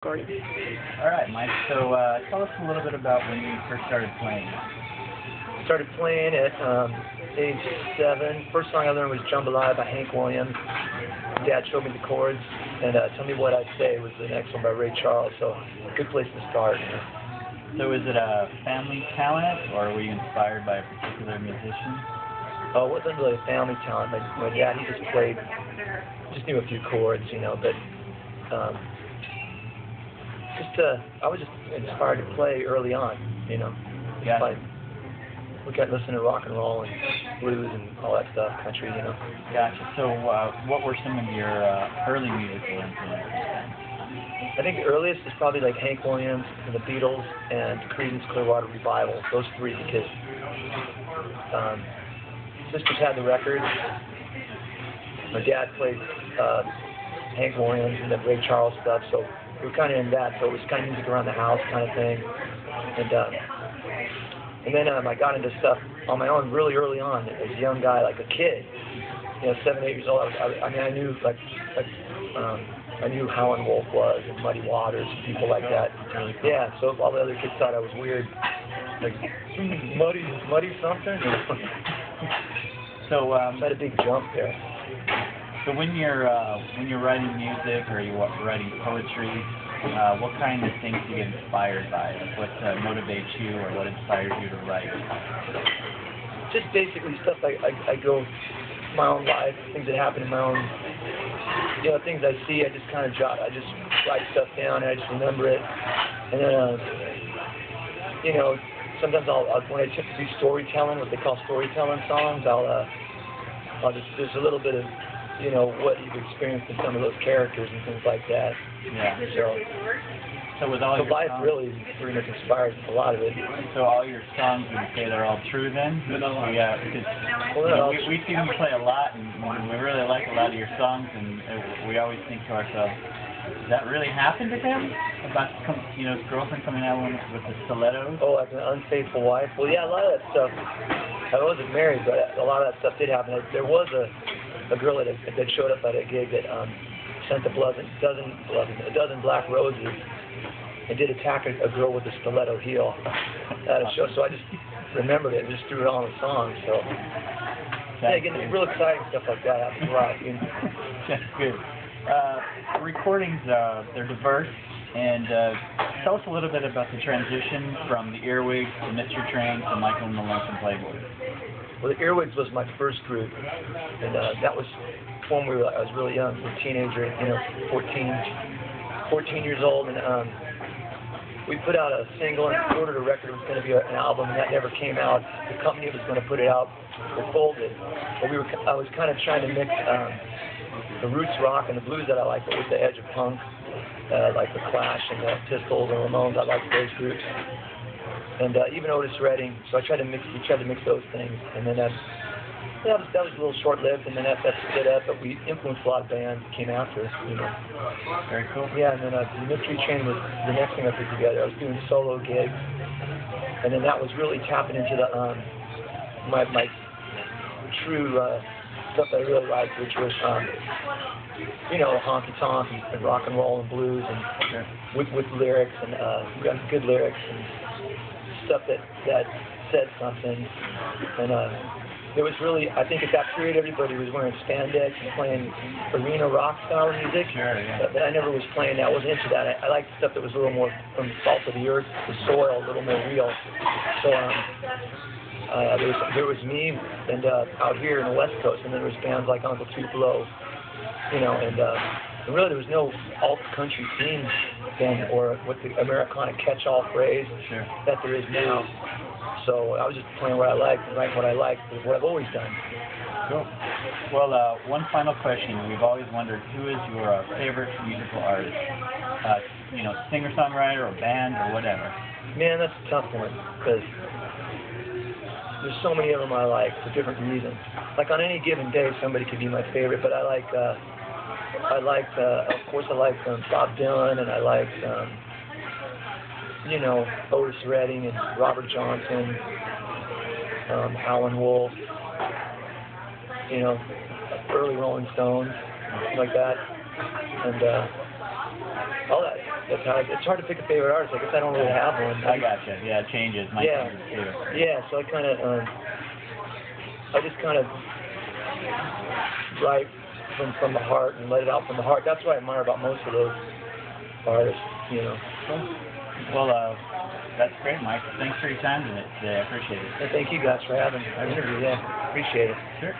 recording. All right, Mike. So tell us a little bit about when you first started playing. Started playing at age 7. First song I learned was Jambalaya by Hank Williams. Dad showed me the chords, and Tell Me What I'd Say was the next one by Ray Charles, so good place to start. So is it a family talent, or were you inspired by a particular musician? Oh, it wasn't really a family talent. My dad, he just played, just knew a few chords, you know, but I was just inspired to play early on, you know. Yeah. Listen to rock and roll and blues and all that stuff, country, you know. Gotcha. So what were some of your early musical influences? I think the earliest is probably like Hank Williams and the Beatles and Creedence Clearwater Revival, those three, because sisters had the records. My dad played Hank Williams and the Ray Charles stuff, so we were kind of in that, so it was kind of music around the house kind of thing. And then I got into stuff on my own really early on as a young guy, like a kid, you know, 7, 8 years old. I mean, I knew I knew Howlin' Wolf was and Muddy Waters and people like that. Yeah, so all the other kids thought I was weird, like Muddy something. So I had a big jump there. So when you're writing music or you're writing poetry, what kind of things do you get inspired by? Like what motivates you, or what inspires you to write? Just basically stuff I go my own life, things that happen in my own, you know, things I see. I just kind of I just write stuff down and I just remember it. And then, you know, sometimes when I do storytelling, what they call storytelling songs, I'll just there's a little bit of, you know, what you've experienced in some of those characters and things like that. Yeah. So with all your life songs, really pretty much inspires a lot of it. So all your songs, would you say they're all true then? Yeah, because we see you play a lot, and we really like a lot of your songs, and we always think to ourselves, does that really happen to them? About you know, his girlfriend coming out with the stilettos? Oh, like an unfaithful wife? Well, yeah, a lot of that stuff. I wasn't married, but a lot of that stuff did happen. There was a girl that showed up at a gig that sent a dozen black roses and did attack a girl with a stiletto heel at a show. So I just remembered it and just threw it on the song. So yeah, again, real exciting stuff like that happens a lot. You know? That's good. Recordings, they're diverse, and tell us a little bit about the transition from the Earwigs to Mystery Train to Michael and the Lonesome Playboy. Well, the Earwigs was my first group, and that was when I was really young, a teenager, you know, 14 years old, and we put out a single and ordered a record. It was going to be an album, and that never came out. The company that was going to put it out was folded. But I was kind of trying to mix the roots rock and the blues that I like, but with the edge of punk, like the Clash and the Pistols and Ramones. I liked those groups, and even Otis Redding. So we tried to mix those things, and then that was a little short-lived, and then that split up. But we influenced a lot of bands that came after us, you know. Very cool. Yeah, and then the Mystery Train was the next thing I put together. I was doing solo gigs, and then that was really tapping into the my true stuff that I really liked, which was you know, honky tonk and rock and roll and blues, and with lyrics and good lyrics and stuff that said something. And it was really, I think at that period everybody was wearing spandex and playing arena rock style music. Sure, yeah. But I never was playing that. I wasn't into that. I liked stuff that was a little more from the salt of the earth, the soil, a little more real. So there was me and out here in the West Coast, and then there was bands like Uncle Tupelo, you know, and really there was no alt country scene then, or what the Americana catch-all phrase that there is now. So I was just playing what I liked and writing what I liked, is what I've always done. Cool. Well, one final question. We've always wondered, who is your favorite musical artist? You know, singer-songwriter or band or whatever. Man, that's a tough one, because there's so many of them I like for different reasons. Like on any given day, somebody could be my favorite, but of course I like Bob Dylan, and I like you know, Otis Redding and Robert Johnson, Howlin' Wolf, you know, early Rolling Stones, like that, and all that. that's how it's hard to pick a favorite artist. I guess I don't really have one. I gotcha. Yeah, it changes. My Yeah. changes too. Yeah, so I kind of, I just kind of write from the heart and let it out from the heart. That's what I admire about most of those artists, you know. Well, that's great, Mike. Thanks for your time today. I appreciate it. And thank you guys for having an interview. Yeah, appreciate it. Sure.